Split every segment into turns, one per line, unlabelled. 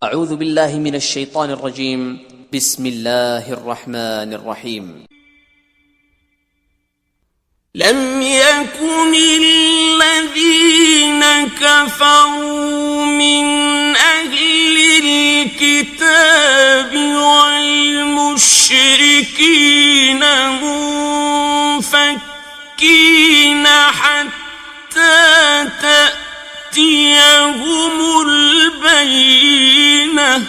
अऊज़ु बिल्लाहि मिनश शैतानिर रजीम बिस्मिल्लाहिर रहमानिर रहीम
लम यकुनिल्लज़ीन कफ़रू मिन अहलिल किताबि वल मुश्रिकीन मुन्फ़क्कीन हत्ता तअतियहुमुल बय्यिनह।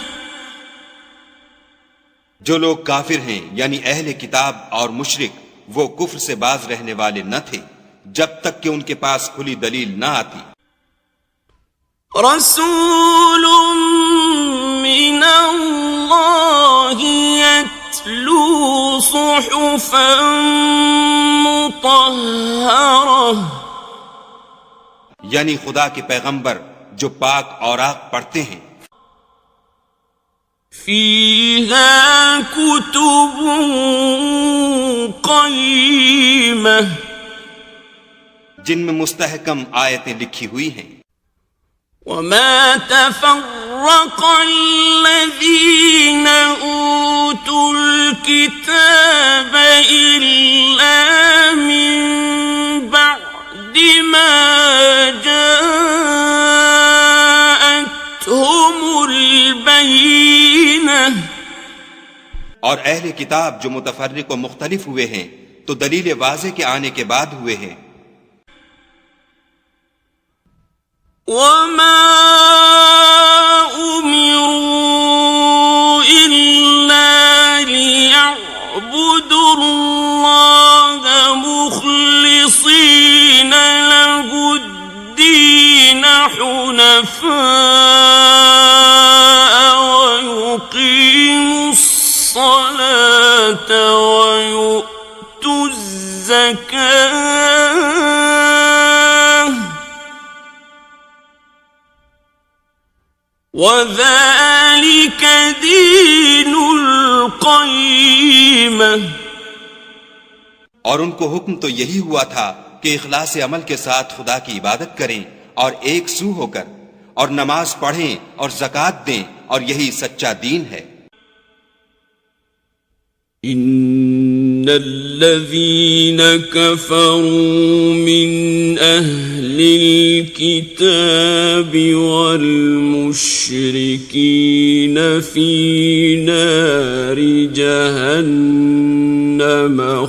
जो लोग काफिर हैं यानी अहले किताब और मुशरिक वो कुफ्र से बाज रहने वाले न थे जब तक कि उनके पास खुली दलील न आती।
रसूलुम मिनल्लाहि यत्लू सुहुफन मुतहहरह,
यानी खुदा के पैगंबर जो पाक औराक पढ़ते हैं।
फीहा कुतुबुन क़य्यिमह,
जिनमें मुस्तहकम आयतें लिखी हुई हैं।
वमा तफ़र्रक़ल्लज़ीन ऊतुल किताब इल्ला मिन बअदि मा जाअतहुमुल बय्यिनह।
और अहले किताब जो मुतफर्रिक व मुख्तलिफ हुए हैं तो दलील वाज़े के आने के बाद हुए हैं।
वमा उमिरू इल्ला लियअबुदुल्लाह मुखलिसीन लहुद्दीन हुनफा वयुक़ीमुस्सलात वयु'तुज़्ज़कात वज़ालिक दीनुल क़य्यिमह।
और उनको हुक्म तो यही हुआ था कि इखलास अमल के साथ खुदा की इबादत करें और एक सू होकर, और नमाज पढ़ें और ज़कात दें, और यही सच्चा दीन है।
इन्नल्लज़ीन कफ़रू मिन अहलिल किताबि वल मुश्रिकीन फी नारि जहन्नम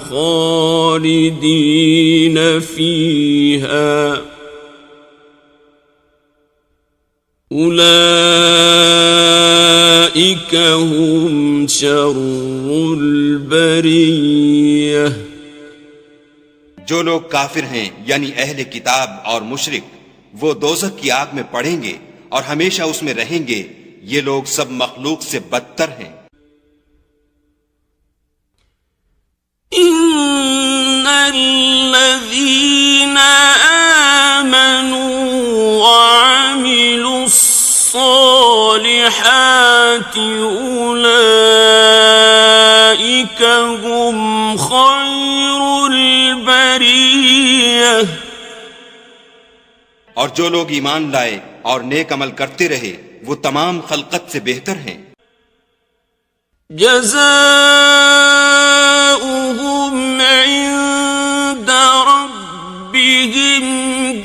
खालिदीन फीहा उलाइक हुम शर्रुल बरिय्यह।
जो लोग काफिर हैं यानी अहले किताब और मुशरिक वो दोज़ख की आग में पड़ेंगे और हमेशा उसमें रहेंगे। ये लोग सब मखलूक से बदतर हैं।
इन्नल्लज़ीना आमनू वअमिलुस्सालिहाति उलाइक हुम खैरुल बरिय्यह।
और जो लोग ईमान लाए और नेक अमल करते रहे वो तमाम खल्कत से बेहतर हैं।
जज़ाउहुम इंद रब्बिहिम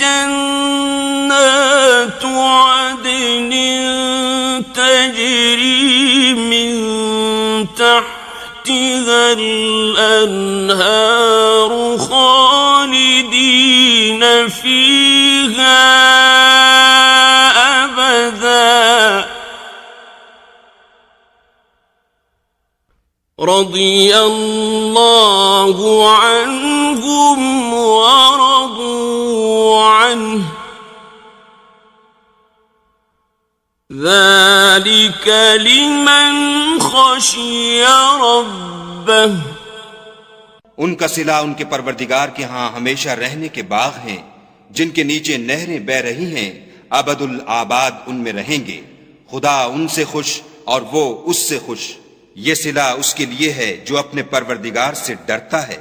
जन्नातु अदनिन तजरी मिन तहतिहल अन्हारु खालिदीन फीहा अबदा रदियल्लाहु अन्हुम वरदू अन्हु ज़ालिक लिमन खशिय रब्बह।
उनका सिला उनके परवरदिगार के यहाँ हमेशा रहने के बाग हैं जिनके नीचे नहरें बह रही हैं। अबदुल आबाद उनमें रहेंगे। खुदा उनसे खुश और वो उससे खुश। ये सिला उसके लिए है जो अपने परवरदिगार से डरता है।